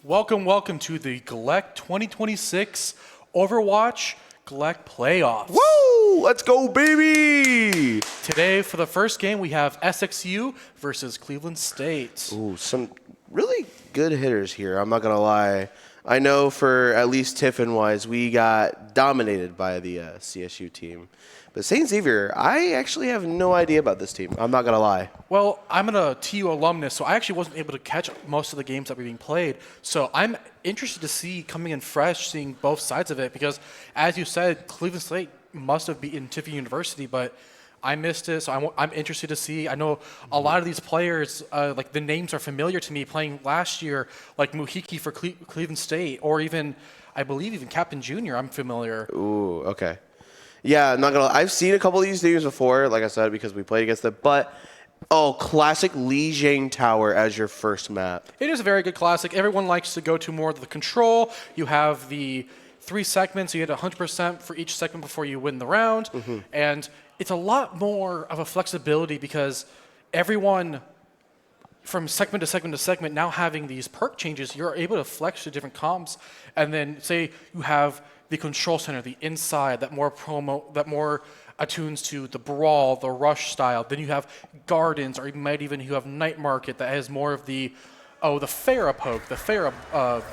Welcome to the GLEC 2026 Overwatch GLEC Playoffs. Woo! Let's go, baby! Today, for the first game, we have SXU versus Cleveland State. Ooh, some really good hitters here, I'm not going to lie. I know for at least Tiffin-wise, we got dominated by the CSU team. But St. Xavier, I actually have no idea about this team. I'm not going to lie. Well, I'm a TU alumnus, so I actually wasn't able to catch most of the games that were being played. So I'm interested to see, coming in fresh, seeing both sides of it. Because, as you said, Cleveland State must have beaten Tiffin University, but I missed it, so I'm interested to see. I know a lot of these players, like the names are familiar to me playing last year, like Muhiki for Cleveland State, or even, I believe, even Captain Junior, I'm familiar. Ooh, okay. Yeah, I'm not gonna lie. I've seen a couple of these teams before, like I said, because we played against them. But, classic Lijiang Tower as your first map. It is a very good classic. Everyone likes to go to more of the control. You have the 3 segments. You get 100% for each segment before you win the round. And it's a lot more of a flexibility because everyone from segment to segment to segment now having these perk changes, you're able to flex to different comps. And then say you have the control center, the inside, that more attunes to the brawl, the rush style. Then you have gardens, or you might even you have night market that has more of the Pharah poke, the Pharah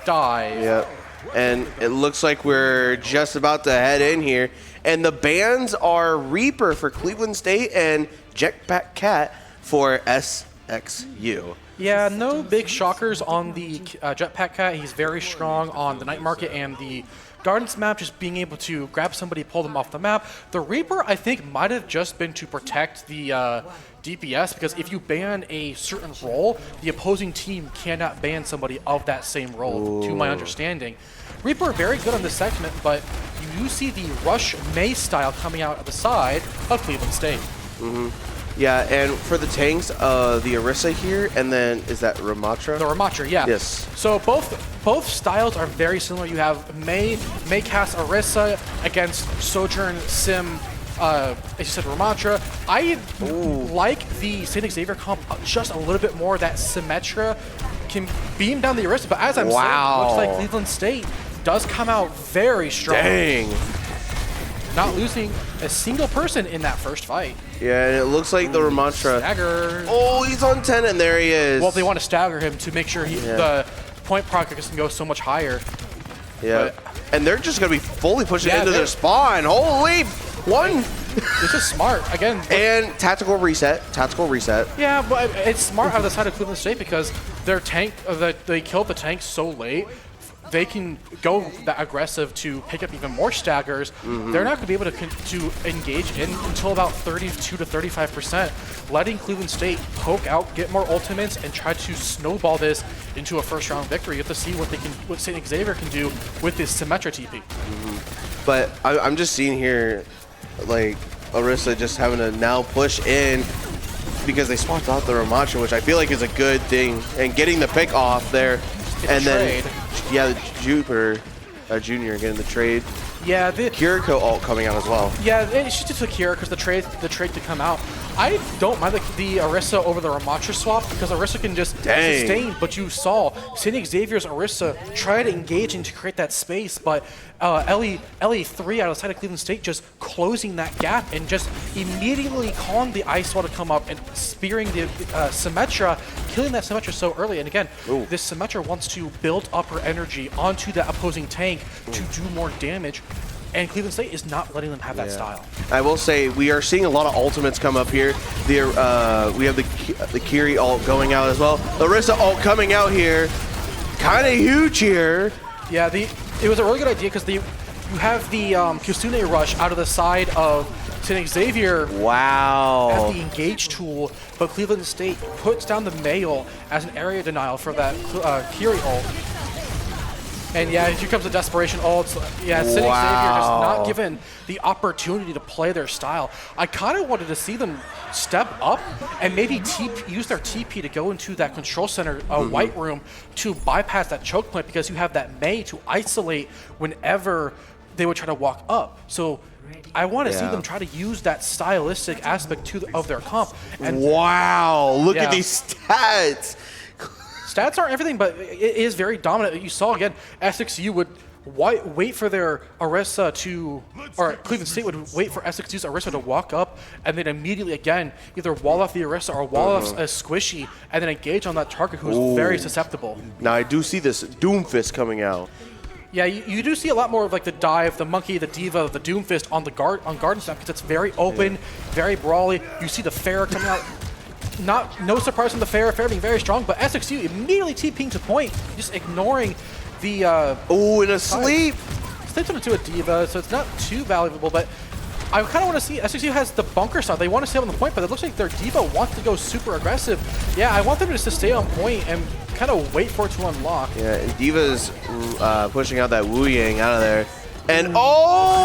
dive. Yep. And it looks like we're just about to head in here. And the bans are Reaper for Cleveland State and Jetpack Cat for SXU. Yeah, no big shockers on the Jetpack Cat. He's very strong on the night market and the Gardens map, just being able to grab somebody, pull them off the map. The Reaper, I think, might have just been to protect the DPS, because if you ban a certain role, the opposing team cannot ban somebody of that same role, to my understanding. Reaper, very good on this segment, but you do see the Rush May style coming out of the side of Cleveland State. Yeah, and for the tanks, the Orisa here, and then is that Ramatra? The Ramatra, yeah. Yes. So both styles are very similar. You have May cast Orisa against Sojourn, Sim, as you said, Ramatra. I like the St. Xavier comp just a little bit more. That Symmetra can beam down the Orisa, but as I'm saying, it looks like Cleveland State does come out very strong. Dang. Not losing a single person in that first fight. Yeah, and it looks like the Ramatra. Stagger. Oh, he's on 10, and there he is. Well, they want to stagger him to make sure the point progress can go so much higher. Yeah, and they're just going to be fully pushing into their spawn. Holy, one. This is smart. Again. And tactical reset. Yeah, but it's smart on the side of Cleveland State because their tank, they killed the tank so late. They can go that aggressive to pick up even more staggers. They're not going to be able to engage in until about 32 to 35%, letting Cleveland State poke out, get more ultimates, and try to snowball this into a first-round victory. You have to see what St. Xavier can do with this Symmetra TP. But I'm just seeing here, like, Orisa just having to now push in because they swapped out the Ramatra, which I feel like is a good thing, and getting the pick off there. And then, the Junior getting the trade. Yeah, the Kiriko ult coming out as well. Yeah, she just took Kira because the trade could come out. I don't mind the Orisa over the Ramatra swap because Orisa can just sustain, but you saw St. Xavier's Orisa try to engage and to create that space, but LE3 outside of Cleveland State just closing that gap and just immediately calling the Ice Wall to come up and spearing the Symmetra, killing that Symmetra so early. And again, this Symmetra wants to build up her energy onto the opposing tank to do more damage. And Cleveland State is not letting them have that style. I will say we are seeing a lot of ultimates come up here. We have the Kiri ult going out as well. The Orisa ult coming out here, kind of huge here. Yeah, it was a really good idea because you have the Kusune rush out of the side of St. Xavier. Wow. As the engage tool, but Cleveland State puts down the Mail as an area denial for that Kiri ult. And yeah, here comes the desperation ult. Yeah, St. Xavier just not given the opportunity to play their style. I kind of wanted to see them step up and maybe use their TP to go into that control center white room to bypass that choke point, because you have that May to isolate whenever they would try to walk up. So I want to see them try to use that stylistic aspect of their comp. And wow, look at these stats. stats aren't everything, but it is very dominant. You saw again, SXU would wait for their Orisa to, or Cleveland State would wait for SXU's Orisa to walk up, and then immediately again either wall off the Orisa or wall off a Squishy, and then engage on that target who's very susceptible. Now I do see this Doomfist coming out. Yeah, you do see a lot more of like the dive, the monkey, the diva, the Doomfist on the garden snap because it's very open, very brawly. You see the Pharah coming out. No surprise from the Pharah being very strong, but SXU immediately TPing to point, just ignoring the in a sleep. Sleeps into a diva, so it's not too valuable, but I kind of want to see, SXU has the bunker side. They want to stay on the point, but it looks like their diva wants to go super aggressive. Yeah, I want them just to stay on point and kind of wait for it to unlock. Yeah, and Diva's pushing out that Wu Yang out of there. And oh!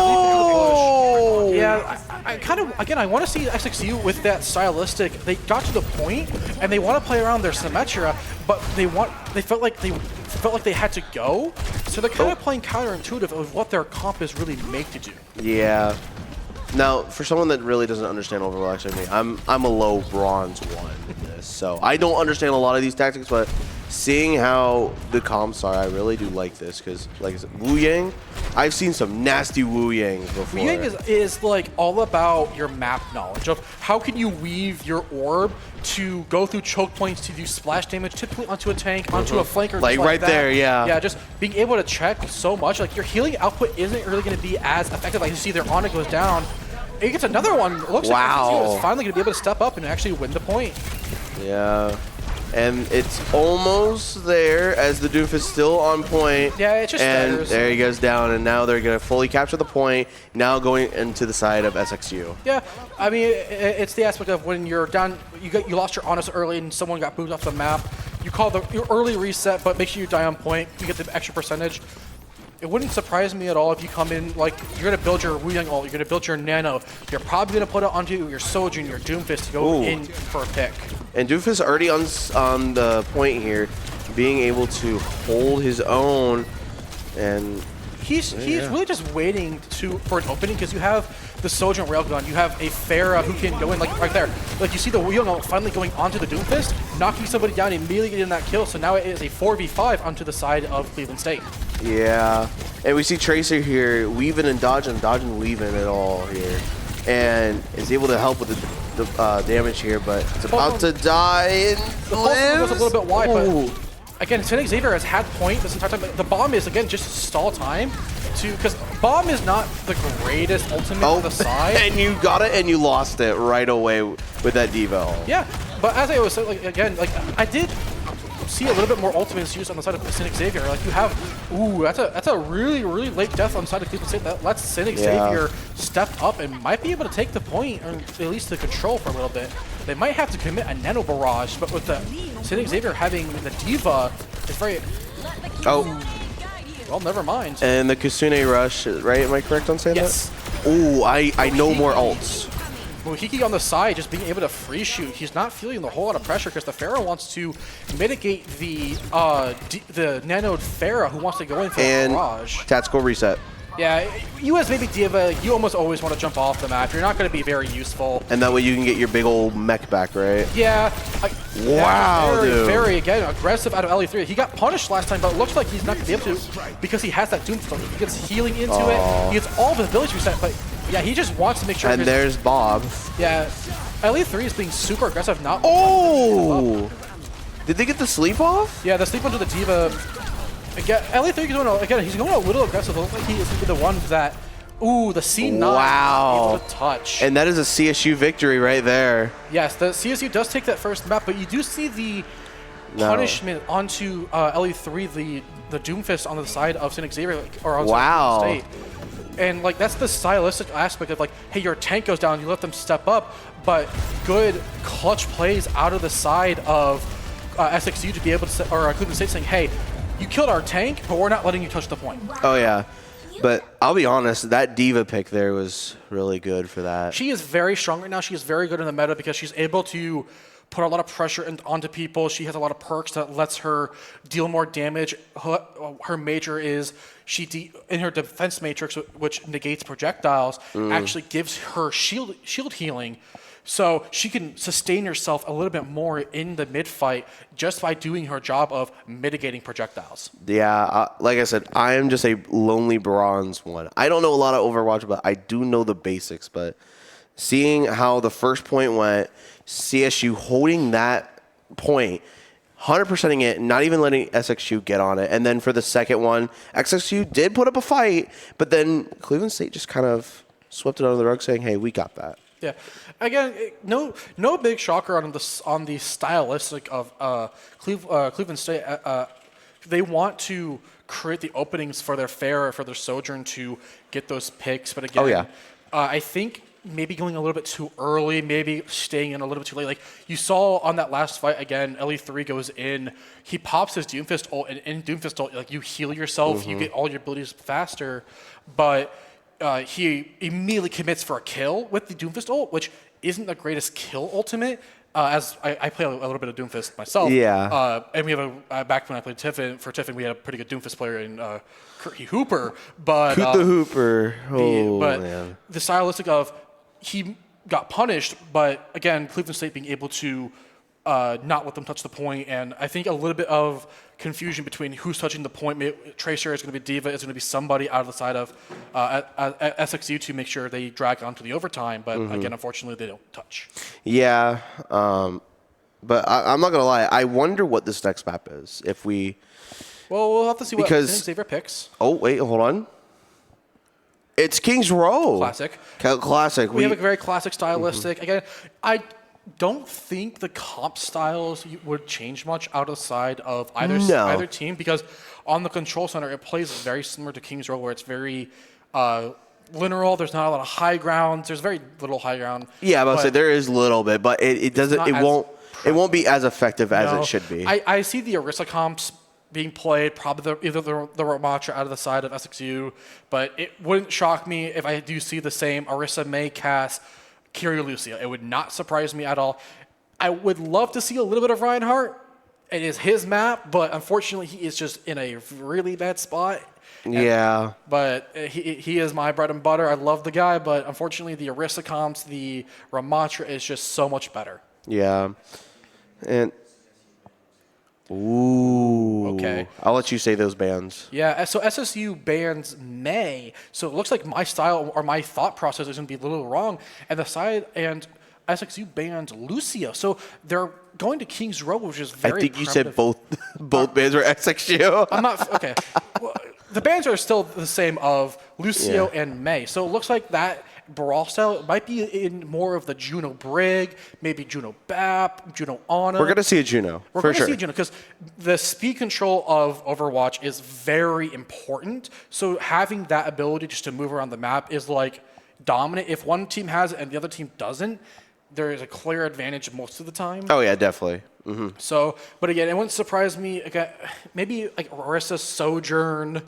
Yeah, I kind of, again, I want to see SXU with that stylistic. They got to the point, and they want to play around their Symmetra, but they felt like they had to go. So they're kind of playing counterintuitive of what their comp is really made to do. Yeah. Now, for someone that really doesn't understand Overwatch like me, I'm a low bronze 1 in this, so I don't understand a lot of these tactics, but seeing how the comps are, I really do like this, because, like I said, Wu Yang, I've seen some nasty Wu Yangs before. Wu Yang is like all about your map knowledge of how can you weave your orb to go through choke points to do splash damage, typically onto a tank, onto a flanker. Like right there, yeah. Yeah, just being able to check so much. Like your healing output isn't really going to be as effective. Like you see their Ana goes down. It gets another one. It looks like SXU is finally going to be able to step up and actually win the point. Yeah. And it's almost there as the Doomfist is still on point. Yeah, it just stutters. There he goes down, and now they're going to fully capture the point, now going into the side of SXU. Yeah, I mean, it's the aspect of when you're down, you lost your Honest early and someone got booted off the map. You call your early reset, but make sure you die on point. You get the extra percentage. It wouldn't surprise me at all if you come in, like, you're going to build your Wu Yang ult, you're going to build your Nano. You're probably going to put it onto your Sojourn, your Doomfist to go in for a pick. And Doomfist already on the point here, being able to hold his own, and he's really just waiting for an opening because you have the Sojourn Railgun, you have a Pharah who can go in, like right there. Like you see the Wu Yang ult finally going onto the Doomfist, knocking somebody down, immediately getting that kill. So now it is a 4v5 onto the side of Cleveland State. Yeah, and we see Tracer here weaving and dodging, weaving it all here, and is able to help with the damage here, but it's about to die. The pulse goes a little bit wide, but again, Xavier has had point this entire time. The bomb is again just stall time, because bomb is not the greatest ultimate on the side. And you got it, and you lost it right away with that Diva ult. Yeah, but as I was saying, like again, like I did see a little bit more ultimates used on the side of Xavier. Like you have, that's a really late death on the side of Cleveland State. That lets Xavier step up and might be able to take the point, or at least the control for a little bit. They might have to commit a nano barrage, but with the Xavier having the Diva, it's very. Well, never mind. And the Kasune rush, right? Am I correct on saying that? Yes. Ooh, I know more ults. Mohiki on the side, just being able to free shoot. He's not feeling the whole lot of pressure because the Pharah wants to mitigate the nanoed Pharah who wants to go in for a barrage. Tactical reset. Yeah, you as maybe Diva, you almost always want to jump off the map. You're not going to be very useful. And that way you can get your big old mech back, right? Yeah. Wow, dude. Very, again, aggressive out of LE3. He got punished last time, but it looks like he's not going to be able to because he has that Doomstone. He gets healing into it. He gets all of his abilities reset, but yeah, he just wants to make sure. And there's Bob. Yeah, LE3 is being super aggressive. Not. Oh! Did they get the sleep off? Yeah, the sleep onto the Diva. Again, LE3 is going again. He's going a little aggressive. It looks like he is the one that. Ooh, the C9. Wow. Able to touch. And that is a CSU victory right there. Yes, the CSU does take that first map, but you do see the punishment onto LE3, the Doomfist on the side of St. Xavier, or on State. And like that's the stylistic aspect of like, hey, your tank goes down, you let them step up, but good clutch plays out of the side of SXU to be able to, or Cleveland State saying, hey, you killed our tank, but we're not letting you touch the point. Oh yeah, but I'll be honest, that Diva pick there was really good for that. She is very strong right now. She is very good in the meta because she's able to put a lot of pressure onto people. She has a lot of perks that lets her deal more damage. Her major is in her defense matrix, which negates projectiles, actually gives her shield healing. So she can sustain herself a little bit more in the mid-fight just by doing her job of mitigating projectiles. Yeah, like I said, I am just a lonely bronze one. I don't know a lot of Overwatch, but I do know the basics. But seeing how the first point went, CSU holding that point, 100%ing it, not even letting SXU get on it. And then for the second one, XXU did put up a fight, but then Cleveland State just kind of swept it under the rug saying, hey, we got that. Yeah, again, no big shocker on the stylistic of Cleveland State. They want to create the openings for their Sojourn to get those picks, but again, I think maybe going a little bit too early, maybe staying in a little bit too late. Like you saw on that last fight again, LE3 goes in, he pops his Doomfist ult, and in Doomfist ult, like you heal yourself, you get all your abilities faster, but he immediately commits for a kill with the Doomfist ult, which isn't the greatest kill ultimate. As I play a little bit of Doomfist myself. Yeah. And we have back when I played Tiffin, we had a pretty good Doomfist player in Kurthy Hooper. But Coot the Hooper. Man. The stylistic of he got punished, but again, Cleveland State being able to not let them touch the point, and I think a little bit of confusion between who's touching the point. Tracer is going to be Diva, is going to be somebody out of the side of SXU to make sure they drag onto the overtime, but again, unfortunately, they don't touch. Yeah, but I'm not going to lie. I wonder what this next map is. If we... Well, we'll have to see what Xavier picks. Oh, wait, hold on. It's Kings Row. Classic. Classic. We have a very classic stylistic. Again, I don't think the comp styles would change much outside of either team, because on the control center it plays very similar to Kings Row, where it's very linear. There's not a lot of high grounds. There's very little high ground. Yeah, I say there is a little bit, but it won't be as effective as it should be. I see the Orisa comps being played, probably either the Ramatra out of the side of SXU, but it wouldn't shock me if I do see the same Orisa May cast Kiryu Lucia. It would not surprise me at all. I would love to see a little bit of Reinhardt. It is his map, but unfortunately he is just in a really bad spot. Yeah. But he is my bread and butter. I love the guy, but unfortunately the Orisa comps, the Ramatra is just so much better. Yeah. And ooh. Okay. I'll let you say those bans. Yeah, so SSU bans May. So it looks like my style or my thought process is going to be a little wrong. And SXU banned Lucio. So they're going to Kings Row, which is very I think you said both bans were XXU. I'm not... Okay. Well, the bans are still the same of Lucio and May. So it looks like that brawl style might be in more of the Juno Brig, maybe Juno Bap, Juno Ana. We're going to see a Juno, We're going to see a Juno, because the speed control of Overwatch is very important. So having that ability just to move around the map is like dominant. If one team has it and the other team doesn't, there is a clear advantage most of the time. Oh, yeah, definitely. So, but again, it wouldn't surprise me. Again, maybe like Orisa Sojourn,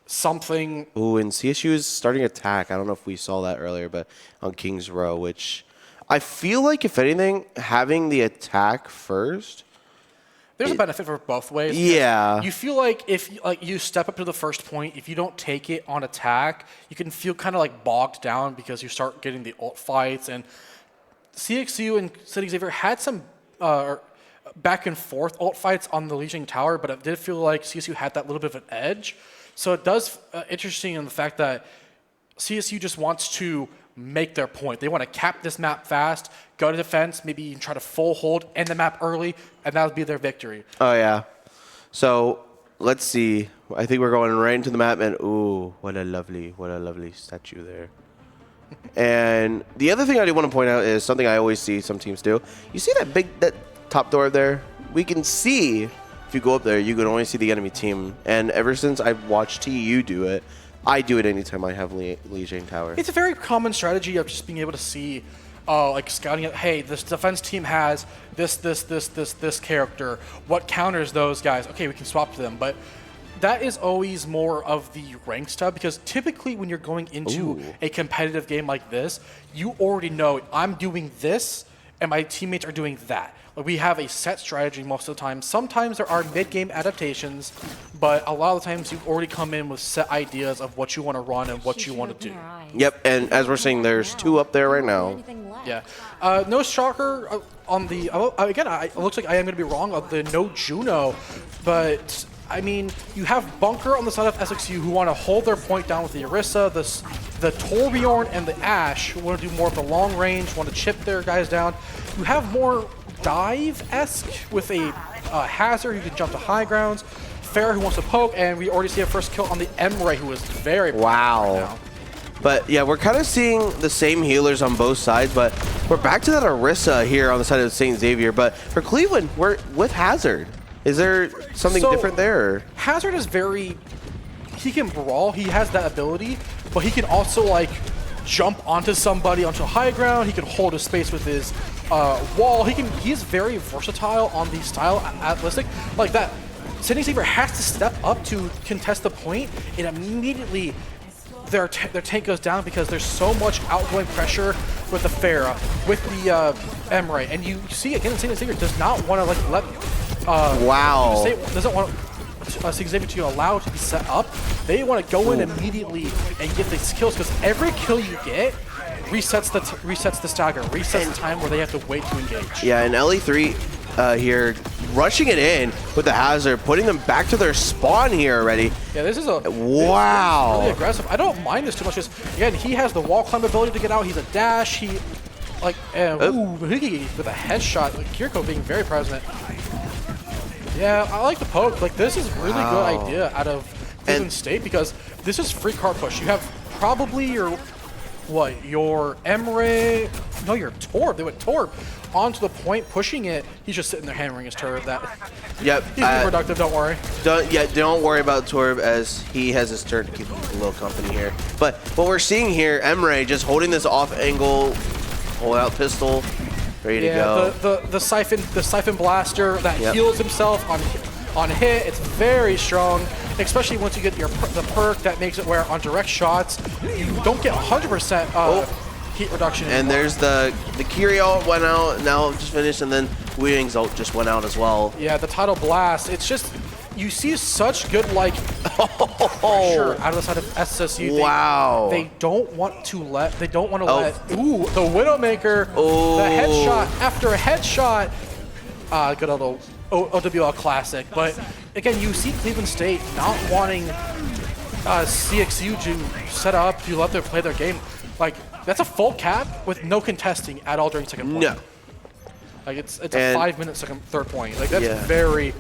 something. Ooh, and CSU is starting attack. I don't know if we saw that earlier, but on Kings Row, which I feel like, if anything, having the attack first. There's a benefit for both ways. Yeah. You feel like if you step up to the first point, if you don't take it on attack, you can feel kind of like bogged down because you start getting the ult fights. And CXU and City Xavier had some back and forth ult fights on the Legion Tower, but it did feel like CSU had that little bit of an edge. So it does interesting in the fact that CSU just wants to make their point. They want to cap this map fast, go to defense, maybe even try to full hold, end the map early, and that would be their victory. Oh, yeah. So let's see. I think we're going right into the map, and ooh, what a lovely statue there. And the other thing I do want to point out is something I always see some teams do. You see that top door there? We can see, if you go up there, you can only see the enemy team. And ever since I've watched TU do it, I do it anytime I have Legion Tower. It's a very common strategy of just being able to see, like scouting it. Hey, this defense team has this character. What counters those guys? Okay, we can swap to them. But that is always more of the ranked stuff, because typically when you're going into a competitive game like this, you already know I'm doing this, and my teammates are doing that. Like, we have a set strategy most of the time. Sometimes there are mid-game adaptations, but a lot of the times you've already come in with set ideas of what you want to run and what you want to do. Yep, and as we're seeing, there's 2 up there right now. Yeah. No shocker on the... again, it looks like I am going to be wrong on the no Juno, but... I mean, you have Bunker on the side of SXU who want to hold their point down with the Orisa, the Torbjorn, and the Ashe who want to do more of the long range, want to chip their guys down. You have more dive-esque with a Hazard who can jump to high grounds, Fair who wants to poke, and we already see a first kill on the Emre who is very wow. right now. But yeah, we're kind of seeing the same healers on both sides, but we're back to that Orisa here on the side of St. Xavier. But for Cleveland, we're with Hazard. Is there something different there? Or? Hazard is very... He can brawl. He has that ability, but he can also, like, jump onto somebody onto high ground. He can hold his space with his wall. He is very versatile on the style atletic. Like that, St. Xavier has to step up to contest the point, and immediately their tank goes down because there's so much outgoing pressure with the Pharah, with the Emre. And you see, again, St. Xavier does not want to, like, let... wow. Doesn't want St. Xavier to allow to be set up. They want to go in immediately and get these kills because every kill you get resets the stagger, resets the time where they have to wait to engage. Yeah, and LE3 here rushing it in with the Hazard, putting them back to their spawn here already. Yeah, this is a wow. This is really aggressive. I don't mind this too much because again, he has the wall climb ability to get out. He's a dash. He like with a headshot. Like Kiriko being very present. Yeah, I like the poke. Like, this is really good idea out of Cleveland State because this is free card push. You have probably your Emre, no, your Torb. They went Torb onto the point, pushing it. He's just sitting there hammering his turret. Yep. He's being productive, don't worry. Don't worry about Torb as he has his turret to keep him a little company here. But what we're seeing here, Emre just holding this off angle, pull out pistol. Ready to go. The siphon blaster that heals himself on hit. It's very strong, especially once you get the perk that makes it where on direct shots you don't get 100% heat reduction anymore. And there's the Kyrio went out, now just finished, and then Weaving's ult just went out as well. Yeah, the Tidal Blast. It's just you see such good like pressure out of the side of SSU. Wow. They don't want to let. Ooh, the Widowmaker. Oh. The headshot after a headshot. Good old OWL classic. But again, you see Cleveland State not wanting CXU to set up to let them play their game. Like that's a full cap with no contesting at all during second point. No. Like it's a 5-minute third point. Like that's very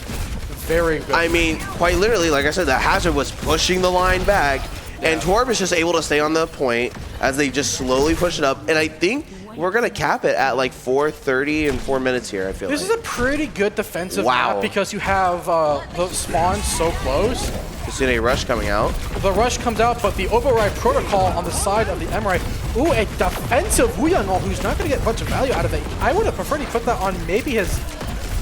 good. I mean, quite literally, like I said, the Hazard was pushing the line back, and Torb is just able to stay on the point as they just slowly push it up. And I think we're going to cap it at like 4:30 and 4 minutes here, I feel This like. is a pretty good defensive map because you have the spawn so close. You see a rush coming out. The rush comes out, but the override protocol on the side of the Emre. Ooh, a defensive Wuyang who's not going to get a bunch of value out of it. I would have preferred he put that on maybe his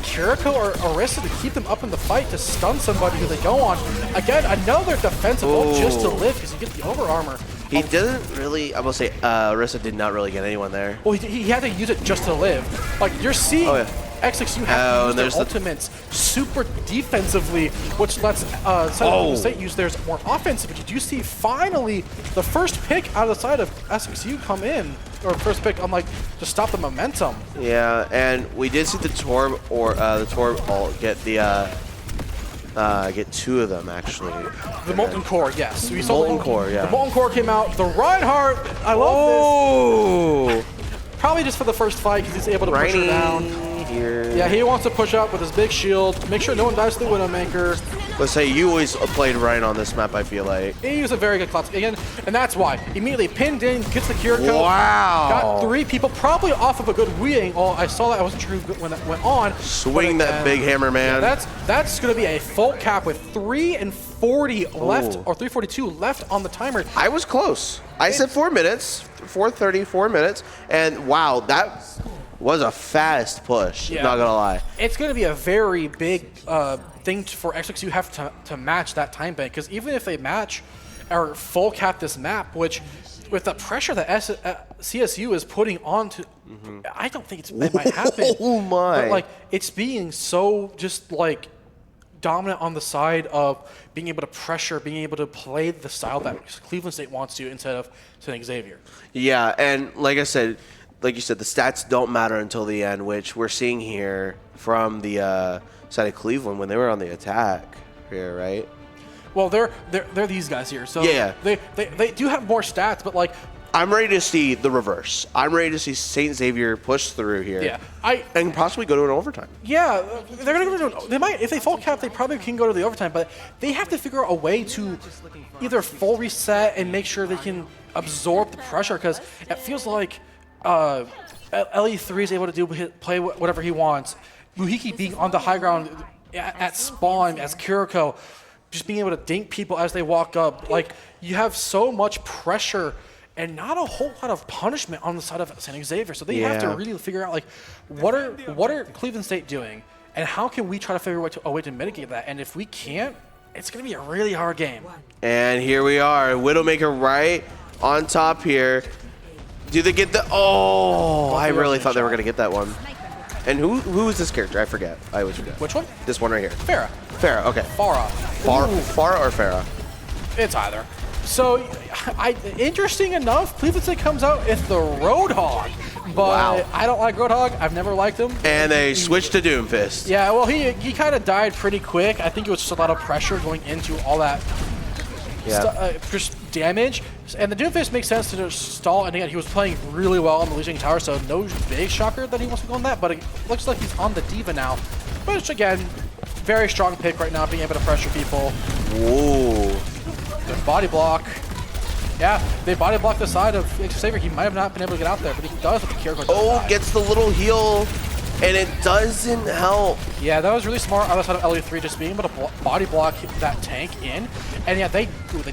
Kiriko or Orisa to keep them up in the fight to stun somebody who they go on. Again, another defensive ult just to live because you get the over armor. He didn't really, I will say, Orisa did not really get anyone there. Well, he had to use it just to live. Like, you're seeing XXU have to use their ultimates super defensively, which lets State use theirs more offensive. But you do see finally the first pick out of the side of SXU come in, or first pick on like to stop the momentum. Yeah, and we did see the Torb ult get the get 2 of them actually. The Molten Core, yes. We saw Molten Core, yeah. The Molten Core came out. The Reinhardt, I love this. Probably just for the first fight because he's able to push her down. Here. Yeah, he wants to push up with his big shield, make sure no one dies to the Widowmaker. Let's say you always played Ryan on this map, I feel like. He was a very good class again, and that's why. Immediately pinned in, gets the Kiriko. Wow. Got 3 people, probably off of a good Weeing. Oh, I saw that. I wasn't sure when that went on. Swing that big hammer, man. Yeah, that's going to be a full cap with 3:40 left, or 3:42 left on the timer. I was close. I said 4 minutes, 4:30, 4 minutes, and wow, that was a fast push, not gonna lie. It's gonna be a very big thing for XXU have to match that time bank, because even if they match or full cap this map, which with the pressure that CSU is putting onto I don't think it might happen. Oh my! But like it's being so just like dominant on the side of being able to pressure, being able to play the style that Cleveland State wants to instead of sending Xavier. Yeah, and like you said, the stats don't matter until the end, which we're seeing here from the side of Cleveland when they were on the attack here, right? Well, they're these guys here, so Yeah. they do have more stats, but like I'm ready to see the reverse. I'm ready to see St. Xavier push through here. And possibly go to an overtime. Yeah, they're gonna go to. They might, if they full cap, they probably can go to the overtime, but they have to figure out a way to either full reset and make sure they can absorb the pressure, because it feels like LE3 is able to play whatever he wants. Muhiki being on the high ground at spawn as Kiriko, just being able to dink people as they walk up. Like, you have so much pressure and not a whole lot of punishment on the side of St. Xavier. So they have to really figure out, like, what are Cleveland State doing, and how can we try to figure a way to mitigate that? And if we can't, it's going to be a really hard game. And here we are, Widowmaker right on top here. Do they get the? Oh, I really thought they were going to get that one. And who is this character? I forget. I always forget. Which one? This one right here. Farah. Farah. Okay. Farah. Farah or Farah? It's either. So, interesting enough, Cleveland State comes out with the Roadhog, but I don't like Roadhog. I've never liked him. And they switched to Doomfist. Yeah, well, he kind of died pretty quick. I think it was just a lot of pressure going into all that just damage. And the Doomfist makes sense to just stall, and again, he was playing really well on the Legion Tower, so no big shocker that he wants to go on that, but it looks like he's on the Diva now. Which, again, very strong pick right now, being able to pressure people. Whoa. Good body block. Yeah, they body block the side of Xavier. He might have not been able to get out there, but he does with the Kiriko. Oh, gets the little heal, and it doesn't help. Yeah, that was really smart on the side of LE3, just being able to body block that tank in. And yeah, they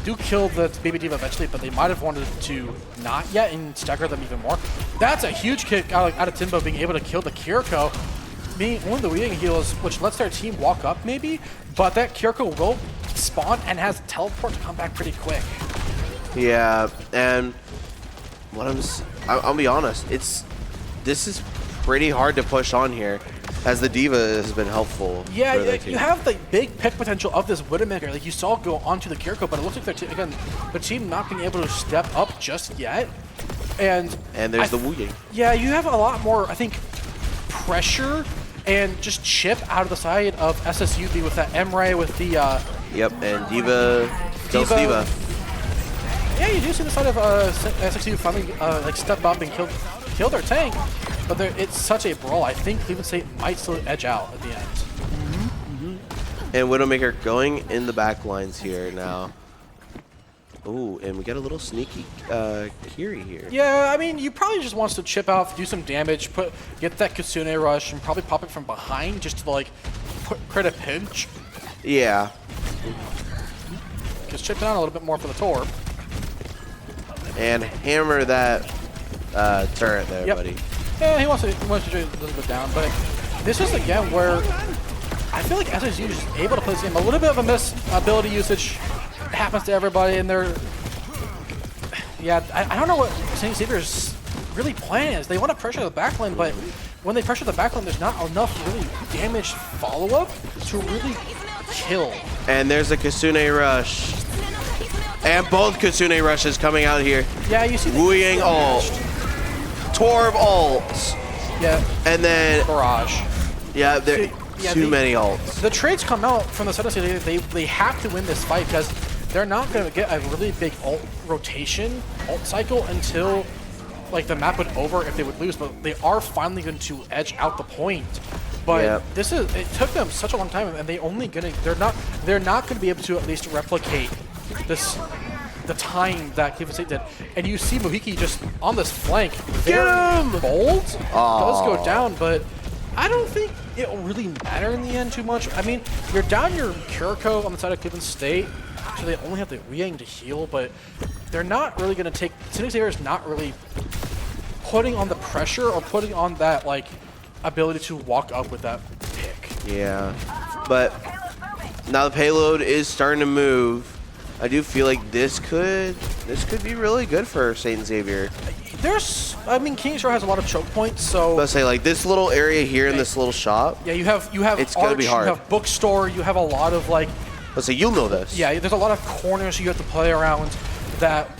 do kill the Baby Diva eventually, but they might have wanted to not yet and stagger them even more. That's a huge kick out of Timbo, being able to kill the Kiriko. Being one of the weaving heals, which lets their team walk up maybe, but that Kiriko will spawn and has teleport to come back pretty quick. Yeah, and I'll be honest, this is pretty hard to push on here, as the Diva has been helpful. Yeah, you have the big pick potential of this Widowmaker. Like, you saw go onto the Kiriko, but it looks like the team not being able to step up just yet. And there's the Wu Ying. Yeah, you have a lot more, I think, pressure and just chip out of the side of SSUB with that M-Ray with the Yep, and Diva kills Diva. Yeah, you do see the side of SSU finally like step up and kill their tank, but it's such a brawl. I think Cleveland State might still edge out at the end. And Widowmaker going in the back lines here now. Ooh, and we got a little sneaky Kiri here. Yeah, I mean, you probably just wants to chip out, do some damage, get that Kitsune rush, and probably pop it from behind just to like crit a pinch. Yeah. Just chip down a little bit more for the Torb. And hammer that turret there, buddy. Yeah, he wants to do a little bit down, but this is again where I feel like SSU is able to play this game. A little bit of a miss ability usage. It happens to everybody, and they're... Yeah, I don't know what St. Xavier's really plan is. They want to pressure the backline, but when they pressure the backline, there's not enough really damage follow-up to really kill. And there's a Kitsune rush. And both Kitsune rushes coming out here. Yeah, you see the Wu Ying ult. Torb ult. Yeah. And then... Barrage. Yeah, too many ults. The trades come out from the side of they have to win this fight because they're not going to get a really big ult rotation, ult cycle until like the map would over if they would lose, but they are finally going to edge out the point. But it took them such a long time, and they're not going to be able to at least replicate the time that Cleveland State did. And you see Muhiki just on this flank, very bold, does go down, but I don't think it will really matter in the end too much. I mean, you're down your Kiriko on the side of Cleveland State, so they only have the Wu Ying to heal, but they're not really going to take... St. Xavier is not really putting on the pressure or putting on that, like, ability to walk up with that pick. Yeah, but now the payload is starting to move. I do feel like this could be really good for St. Xavier. I mean, King Shore has a lot of choke points, so. Let's say like this little area here in this little shop. Yeah, you have it's Arch, gonna be hard. you have Bookstore, you have a lot of like. Let's say you'll know this. Yeah, there's a lot of corners you have to play around that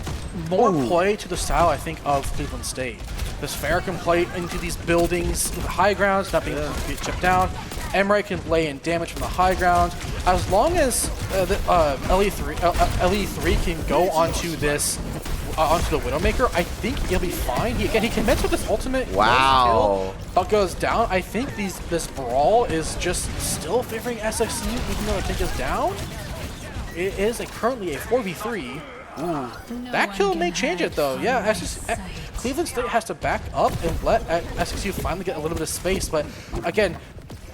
more play to the style, I think, of Cleveland State. This Fair can play into these buildings, the high grounds, not being chipped down. Emre can lay in damage from the high ground. As long as LE3 can go onto this, onto the Widowmaker, I think he'll be fine. He commits with his ultimate. Wow. But goes down. I think this brawl is just still favoring SXU, even though the tank is down. It is currently a 4v3. Ooh, that kill may change it though. Yeah, Cleveland State has to back up and let SXU finally get a little bit of space. But again,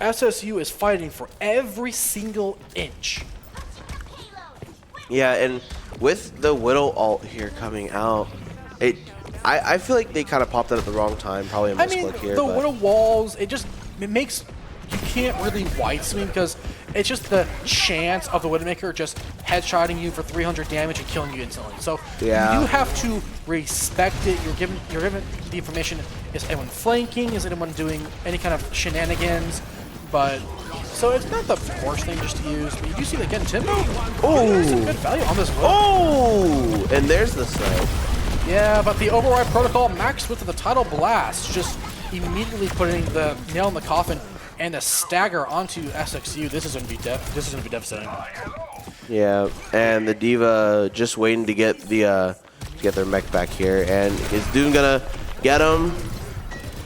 SSU is fighting for every single inch. Yeah, and with the Widow ult here coming out, I feel like they kind of popped it at the wrong time, probably a misclick here. The Widow walls, it makes, you can't really white swing because it's just the chance of the Widowmaker just headshotting you for 300 damage and killing you instantly. So yeah, you have to respect it. You're given the information. Is anyone flanking? Is anyone doing any kind of shenanigans? But so it's not the worst thing just to use. But you do see that again, Timbo. Oh, some good value on this Widow. Oh, and there's the snipe. Yeah, but the override protocol maxed with the tidal blast, just immediately putting the nail in the coffin. And the stagger onto SXU. This is gonna be devastating. Yeah, and the D.Va just waiting to get their mech back here, and is Doom gonna get him?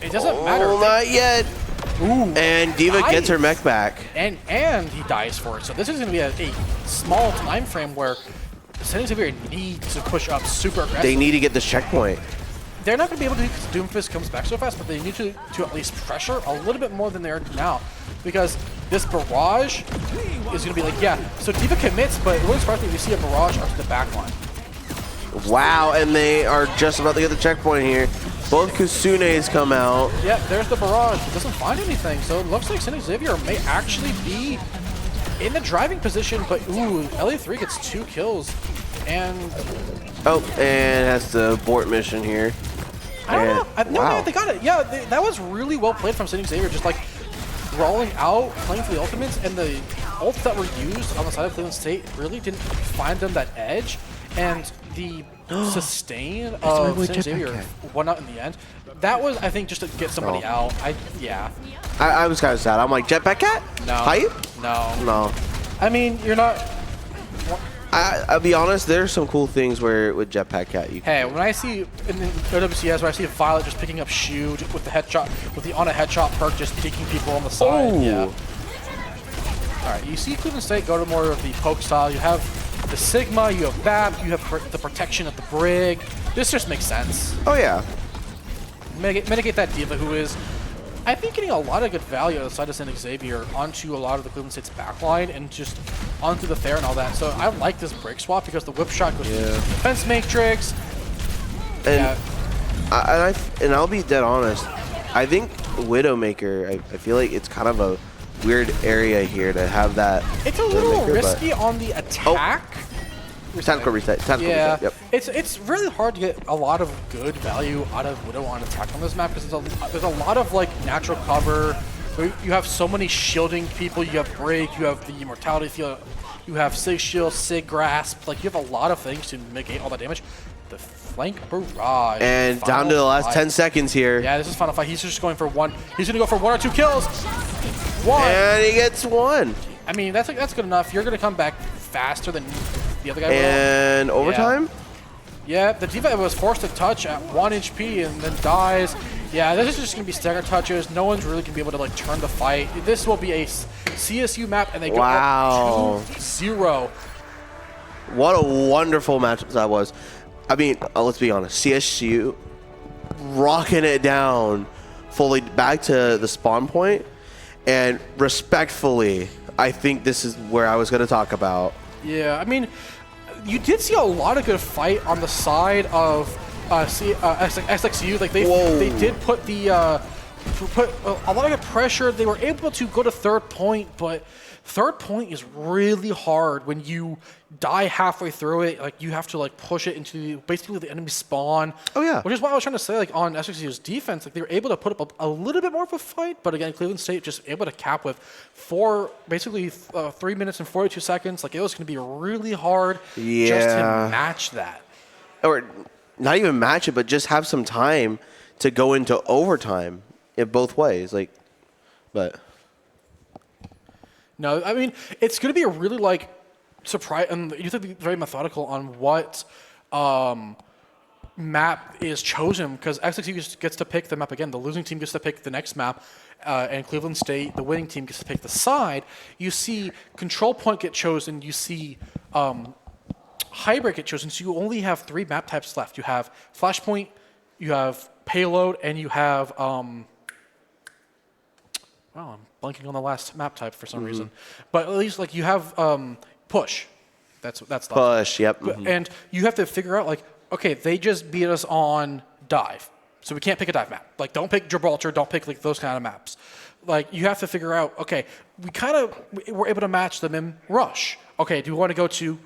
It doesn't matter. Not yet. Ooh, and D.Va gets her mech back, and he dies for it. So this is gonna be a small time frame where St. Xavier needs to push up super aggressively. They need to get this checkpoint. They're not going to be able to do because Doomfist comes back so fast, but they need to at least pressure a little bit more than they are now. Because this barrage is going to be like, yeah, so D.Va commits, but it wouldn't surprise me if you see a barrage onto the back line. Wow, and they are just about to get the checkpoint here. Both Kusunes come out. Yeah, there's the barrage. It doesn't find anything, so it looks like St. Xavier may actually be in the driving position, but ooh, LE3 gets 2 kills. And... oh, and has to abort mission here. I don't know. Wow. They got it. Yeah, that was really well played from St. Xavier. Just like rolling out, playing for the ultimates, and the ults that were used on the side of Cleveland State really didn't find them that edge. And the sustain of St. Xavier won out in the end. That was, I think, just to get somebody out. I was kind of sad. I'm like, Jetpack Cat? No. Hype? No. I mean, you're not... I'll be honest, there's some cool things with Jetpack Cat. When I see in the OWCS where I see Violet just picking up Shoot with the headshot, with the on a headshot perk, just taking people on the side. Ooh. Yeah. All right, you see Cleveland State go to more of the poke style. You have the Sigma, you have BAP, you have the protection of the Brig. This just makes sense. Oh yeah. Mitigate that D.Va, who is, I think, getting a lot of good value outside of St. Xavier onto a lot of the Cleveland State's backline and just onto the Fair and all that. So I like this break swap because the whip shot goes to the defense matrix. And I'll be dead honest. I think Widowmaker, I feel like it's kind of a weird area here to have that. It's a little risky on the attack. Tactical reset. Reset. Yep. It's really hard to get a lot of good value out of Widow on attack on this map because there's a lot of like natural cover. You have so many shielding people. You have Break. You have the Immortality Field. You have Sig Shield, Sig Grasp. Like you have a lot of things to mitigate all that damage. The flank barrage. And down to the last 10 seconds here. Yeah, this is final fight. He's just going for one. He's gonna go for 1 or 2 kills. And he gets 1. I mean, that's good enough. You're gonna come back faster than the other guy. And overtime. Yeah, the D.Va was forced to touch at 1 HP and then dies. Yeah, this is just going to be stagger touches. No one's really going to be able to like turn the fight. This will be a CSU map, and they go up 2-0. What a wonderful matchup that was. I mean, let's be honest. CSU rocking it down fully back to the spawn point. And respectfully, I think this is where I was going to talk about. Yeah, I mean, you did see a lot of good fight on the side of SXU. Like they did put the a lot of good pressure. They were able to go to third point, but third point is really hard when you die halfway through it. Like you have to like push it into basically the enemy spawn. Oh, yeah. Which is why I was trying to say, like on SXU's defense, like they were able to put up a little bit more of a fight, but again, Cleveland State just able to cap with 3 minutes and 42 seconds. Like it was going to be really hard just to match that. Or not even match it, but just have some time to go into overtime in both ways. Like, but no, I mean it's going to be a really like surprise, and you have to be very methodical on what map is chosen because XXU gets to pick the map again. The losing team gets to pick the next map, and Cleveland State, the winning team, gets to pick the side. You see control point get chosen. You see hybrid get chosen. So you only have 3 map types left. You have flashpoint, you have payload, and you have wow, I'm blanking on the last map type for some reason. But at least like you have push. That's push. Yep. And you have to figure out like, okay, they just beat us on dive, so we can't pick a dive map. Like, don't pick Gibraltar, don't pick like those kind of maps. Like, you have to figure out, okay, we're able to match them in rush. Okay, do we want to go to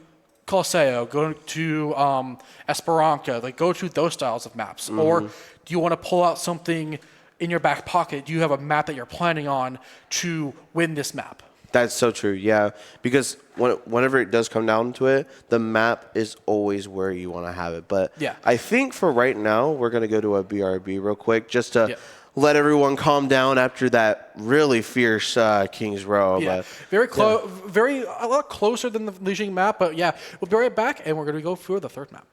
Coliseo, go to Esperanza, like go to those styles of maps, or do you want to pull out something in your back pocket? Do you have a map that you're planning on to win this map? That's so true, yeah. Because whenever it does come down to it, the map is always where you want to have it. But yeah. I think for right now, we're going to go to a BRB real quick just to let everyone calm down after that really fierce Kings Row. Yeah, but, a lot closer than the Lijiang map. But yeah, we'll be right back, and we're going to go through the third map.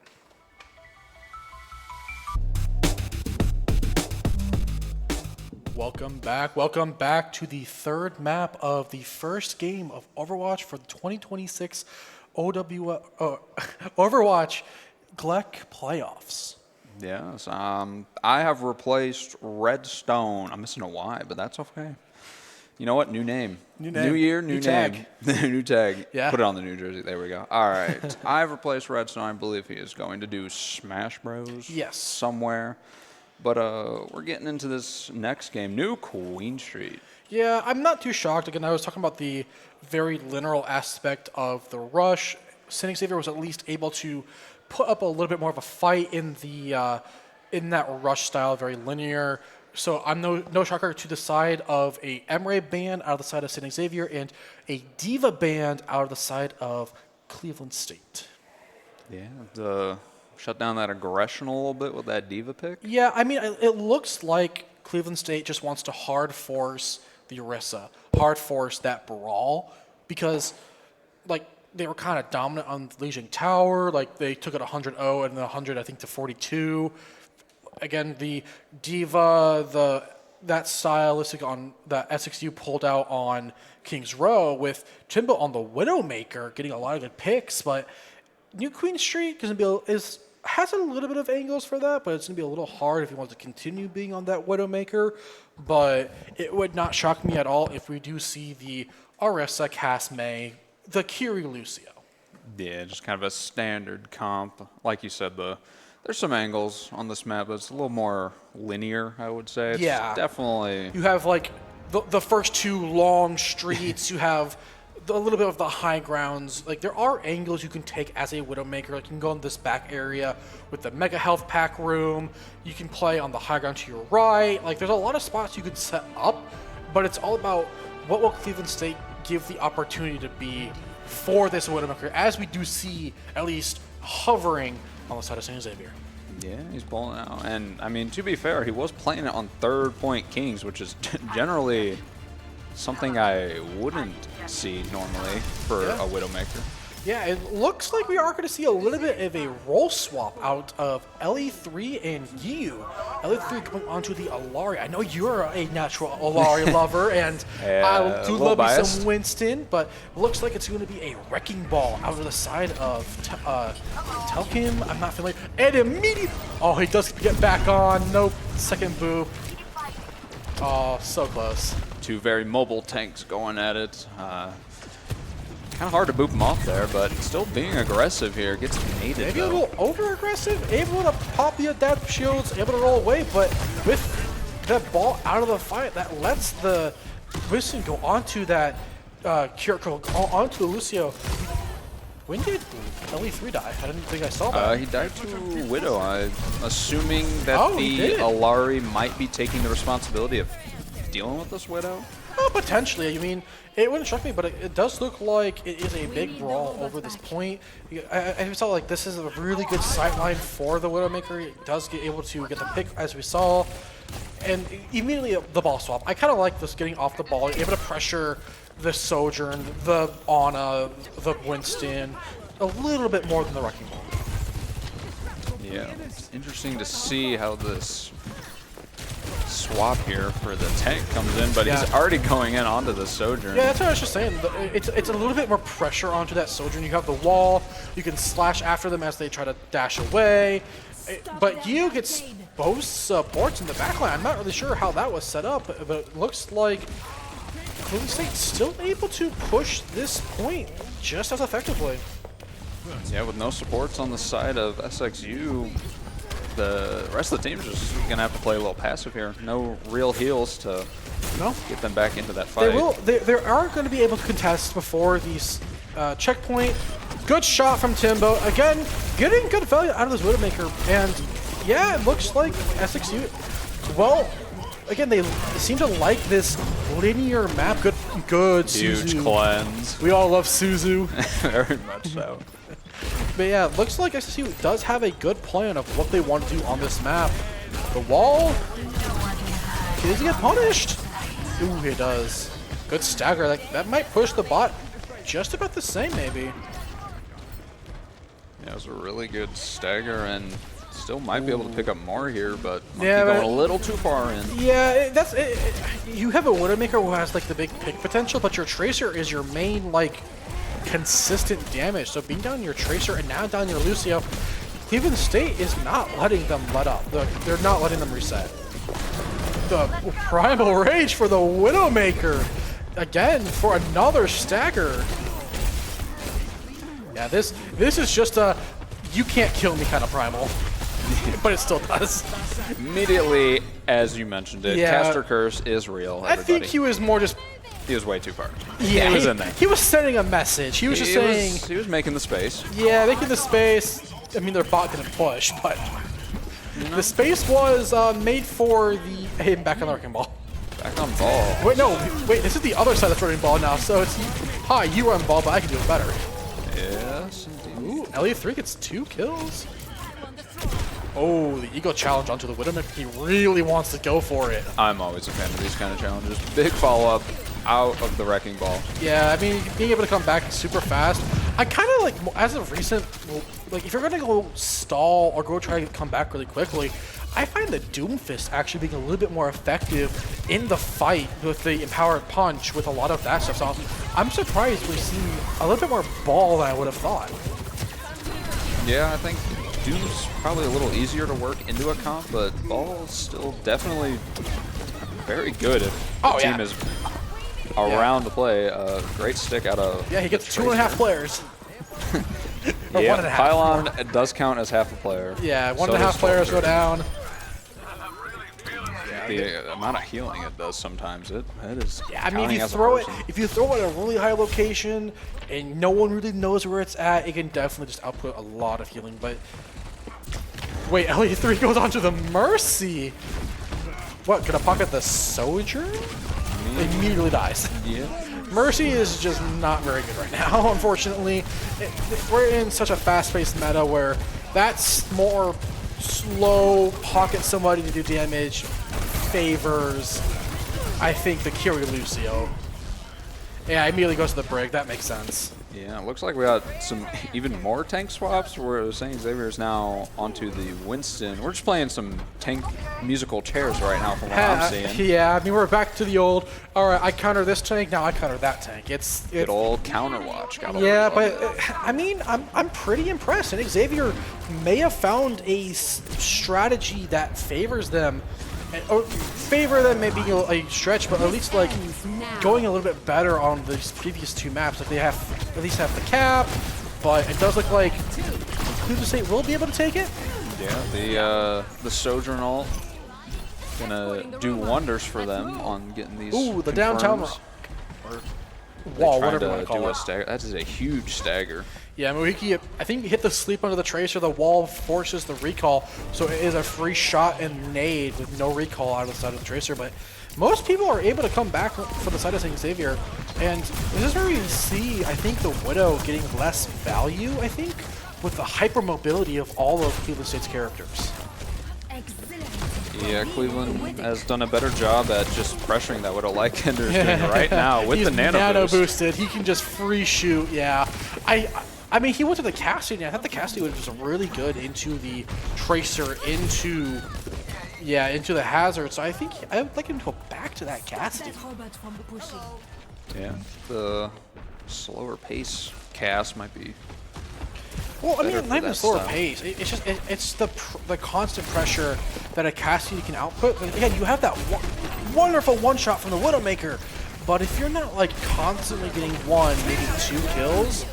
Welcome back to the third map of the first game of Overwatch for the 2026 Overwatch GLEC playoffs. Yes, I have replaced Redstone. I'm missing a Y, but that's okay. You know what? New name. New year, new name. New tag. Yeah. Put it on the New Jersey. There we go. All right. I've replaced Redstone. I believe he is going to do Smash Bros. Yes. Somewhere. But we're getting into this next game. New Queen Street. Yeah, I'm not too shocked. Again, I was talking about the very linear aspect of the rush. Xavier was at least able to put up a little bit more of a fight in the in that rush style, very linear. So I'm no shocker to the side of a Emre band out of the side of Xavier and a Diva band out of the side of Cleveland State. Yeah, shut down that aggression a little bit with that Diva pick. Yeah, I mean, it looks like Cleveland State just wants to hard force the Orisa, hard force that brawl, because like they were kind of dominant on the Lijiang Tower. Like they took it 100-0 and 100, I think, to 42. Again, the Diva, that stylistic on that SXU pulled out on Kings Row with Timbo on the Widowmaker, getting a lot of good picks, but New Queen Street has a little bit of angles for that, but it's going to be a little hard if you want to continue being on that Widowmaker. But it would not shock me at all if we do see the Orisa, Casme, the Kiri Lucio. Yeah, just kind of a standard comp. Like you said, there's some angles on this map, but it's a little more linear, I would say. It's definitely. You have like the first 2 long streets. You have a little bit of the high grounds. Like there are angles you can take as a Widowmaker. Like you can go in this back area with the Mega Health Pack room. You can play on the high ground to your right. Like there's a lot of spots you could set up, but it's all about what will Cleveland State give the opportunity to be for this Widowmaker, as we do see at least hovering on the side of Xavier. Yeah, he's pulling out. And I mean, to be fair, he was playing it on 3rd point Kings, which is generally something I wouldn't see normally for a Widowmaker. Yeah, it looks like we are going to see a little bit of a role swap out of LE3 and Yu. LE3 coming onto the Alari. I know you're a natural Alari lover, and I do love me some Winston, but it looks like it's going to be a wrecking ball out of the side of Telkim. I'm not familiar. And immediately, oh, he does get back on. Nope, second boop. Oh, so close. 2 very mobile tanks going at it. Kind of hard to boop him off there, but still being aggressive here. Gets mated, maybe a little over-aggressive, able to pop the adapt shields, able to roll away, but with that ball out of the fight, that lets the Winston go onto that Kiriko onto the Lucio. When did LE3 die? I didn't think I saw that. He died to Widow. I'm assuming that he the did. Alari might be taking the responsibility of dealing with this Widow. Oh, potentially. I mean, it wouldn't shock me, but it does look like it is a big brawl over this point. I felt like this is a really good sightline for the Widowmaker. It does get able to get the pick, as we saw. And immediately the ball swap. I kind of like this getting off the ball, able to pressure the Sojourn, the Ana, the Winston, a little bit more than the Wrecking Ball. Yeah, it's interesting to see how this swap here for the tank comes in, but he's already going in onto the Sojourn. Yeah, that's what I was just saying. It's a little bit more pressure onto that Sojourn. You have the wall. You can slash after them as they try to dash away. But you gets both supports in the backline. I'm not really sure how that was set up, but it looks like Golden State's still able to push this point just as effectively. Yeah, with no supports on the side of SXU, the rest of the team's just going to have to play a little passive here. No real heals to get them back into that fight. They are going to be able to contest before these checkpoint. Good shot from Timbo. Again, getting good value out of this Widowmaker. And yeah, it looks like SXU, well, again, they seem to like this linear map. Good Huge Suzu. cleanse. We all love Suzu. Very much so. But yeah, it looks like SSU does have a good plan of what they want to do on this map. The wall, does he get punished? Ooh, he does. Good stagger. That might push the bot just about the same, maybe. Yeah, it was a really good stagger, and still might be able to pick up more here, but might Yeah, be going but- a little too far in. Yeah, that's it. You have a Widowmaker who has like the big pick potential, but your Tracer is your main like consistent damage. So being down your Tracer and now down your Lucio, Cleveland State is not letting them let up. They're not letting them reset. The Primal Rage for the Widowmaker. Again, for another stagger. Yeah, this is just a you can't kill me kind of Primal. But it still does. Immediately, as you mentioned it, Yeah. Caster Curse is real, I think he was more just He was way too far. yeah, he was in there. He was sending a message. He was just saying He was making the space. yeah, making the space. I mean, their bot didn't push, but the space was made for the him back on the Wrecking Ball. Back on ball. Wait, no, wait. This is the other side that's running ball now. So it's hi, you run ball, but I can do it better. Yes, indeed. Ooh, LE3 gets 2 kills. Oh, the Eagle challenge onto the Widowmaker. He really wants to go for it. I'm always a fan of these kind of challenges. Big follow-up out of the Wrecking Ball. Yeah, I mean, being able to come back super fast. I kind of like, as of recent, like if you're going to go stall or go try to come back really quickly, I find the Doomfist actually being a little bit more effective in the fight with the Empowered Punch with a lot of that stuff. So I'm surprised we've seen a little bit more ball than I would have thought. Yeah, I think Doom's probably a little easier to work into a comp, but Ball's still definitely very good if the team is around to play. Great stick out of Yeah, he gets the 2.5 Tracer. players. Or Yeah, 1.5. Pylon does count as half a player. Yeah, So 1.5 does players go Vulture. down. The amount of healing it does sometimes, it is. Yeah, I mean, counting if you as a throw it, person. if you throw it at a really high location and no one really knows where it's at, it can definitely just output a lot of healing. But wait, LE3 goes on to the Mercy. What? Gonna pocket the Sojourn? Immediately dies. Yeah. Mercy is just not very good right now, unfortunately. We're in such a fast-paced meta where that's more slow, pocket somebody to do damage, favors, I think, the Kiri Lucio. Yeah, immediately goes to the Brig. That makes sense. Yeah, it looks like we got some even more tank swaps. We're saying Xavier is now onto the Winston. We're just playing some tank musical chairs right now from what I'm seeing. Yeah, I mean, we're back to the old, all right, I counter this tank, now I counter that tank. It's Good old counter watch. yeah, but I mean, I'm pretty impressed. I think Xavier may have found a strategy that favors them, or favor them maybe a stretch, but at least like going a little bit better on these previous 2 maps. Like they have at least have the cap, but it does look like Cleveland State will be able to take it. Yeah, the Sojourn ult gonna do wonders for them on getting these. Ooh, the downtown. confirms. wall, trying whatever you want to to call do it. a stagger. That is a huge stagger. Yeah, Mohiki, I think he hit the sleep under the Tracer. The wall forces the recall, so it is a free shot and nade with no recall out of the side of the Tracer. But most people are able to come back for the side of St. Xavier, and this is where we see, I think, the Widow getting less value, I think, with the hypermobility of all of Cleveland State's characters. Yeah, Cleveland has done a better job at just pressuring that Widow like Ender's doing right now with He's the nano boost. boosted. He can just free shoot. Yeah, I mean, he went to the Cassidy. I thought the Cassidy was really good into the Tracer, into the Hazard. So I think I would like him to go back to that Cassidy. Yeah, the slower pace cast might be. Well, I mean, better for not even that slower style. pace. It's just it's the constant pressure that a Cassidy can output. But again, you have that wonderful one shot from the Widowmaker, but if you're not like constantly getting one, maybe 2 kills,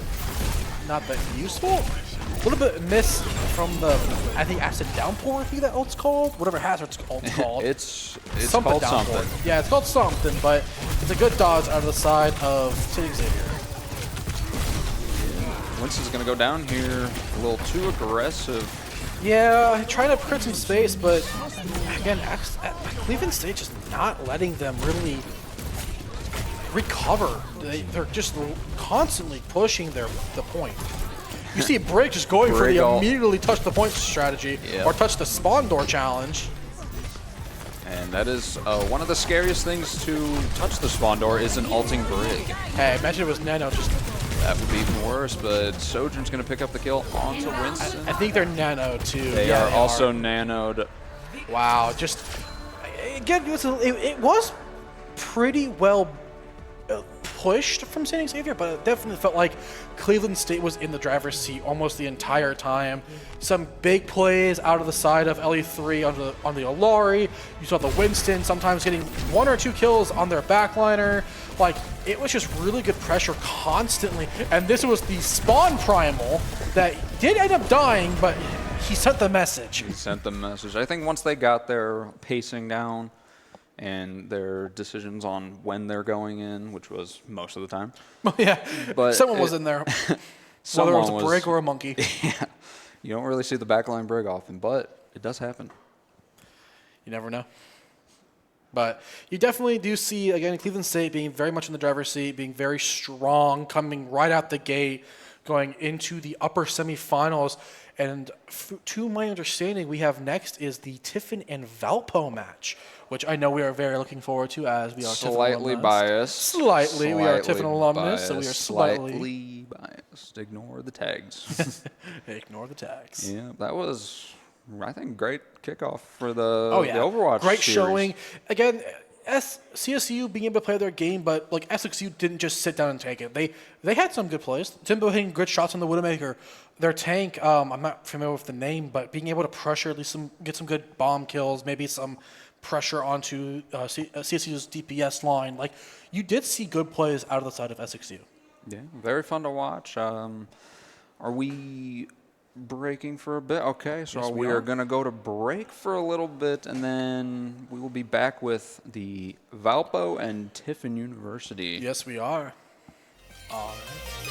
not that useful. A little bit miss from the, I think, acid downpour. I think that ult's called, whatever hazard's called. It's Something called downpour. something. Yeah, it's called something, but it's a good dodge out of the side of St. Xavier. Winston's gonna go down here a little too aggressive. Yeah, trying to crit some space, but again, Cleveland State just not letting them really recover. They're just constantly pushing the point. You see Brig just going for the immediately touch the point strategy, Yep. or touch the spawn door challenge. And that is one of the scariest things to touch the spawn door is an ulting Brig. Hey, imagine it was Nano just... That would be even worse, but Sojourn's going to pick up the kill onto Winston. I think they're Nano too. They Yeah, are also nanoed. Wow, just... Again, it was pretty well pushed from St. Xavier, but it definitely felt like Cleveland State was in the driver's seat almost the entire time. Some big plays out of the side of LE3 on the Olari. You saw the Winston sometimes getting 1 or 2 kills on their backliner. Like, it was just really good pressure constantly. And this was the spawn primal that did end up dying, but he sent the message. He sent the message. I think once they got their pacing down and their decisions on when they're going in, which was most of the time. Yeah, But someone was in there. Whether it was a Brig or a monkey. Yeah, you don't really see the backline Brig often, but it does happen. You never know. But you definitely do see, again, Cleveland State being very much in the driver's seat, being very strong, coming right out the gate, going into the upper semifinals. And to my understanding, we have next is the Tiffin and Valpo match, which I know we are very looking forward to as we are Slightly Tiffin alumnus. biased. Slightly. We are Tiffin alumnus, so we are slightly biased. Ignore the tags. Ignore the tags. Yeah, that was, I think, great kickoff for the, Oh, yeah. the Overwatch Great series. showing. Again, CSU being able to play their game, but like SXU didn't just sit down and take it. They had some good plays. Timbo hitting good shots on the Widowmaker. Their tank, I'm not familiar with the name, but being able to pressure, at least get some good bomb kills, maybe some pressure onto CSU's DPS line. Like, you did see good plays out of the side of SXU. Yeah, very fun to watch. Are we breaking for a bit? Okay, so Yes, we we are. are going to go to break for a little bit, and then we will be back with the Valpo and Tiffin University. Yes, we are. All right.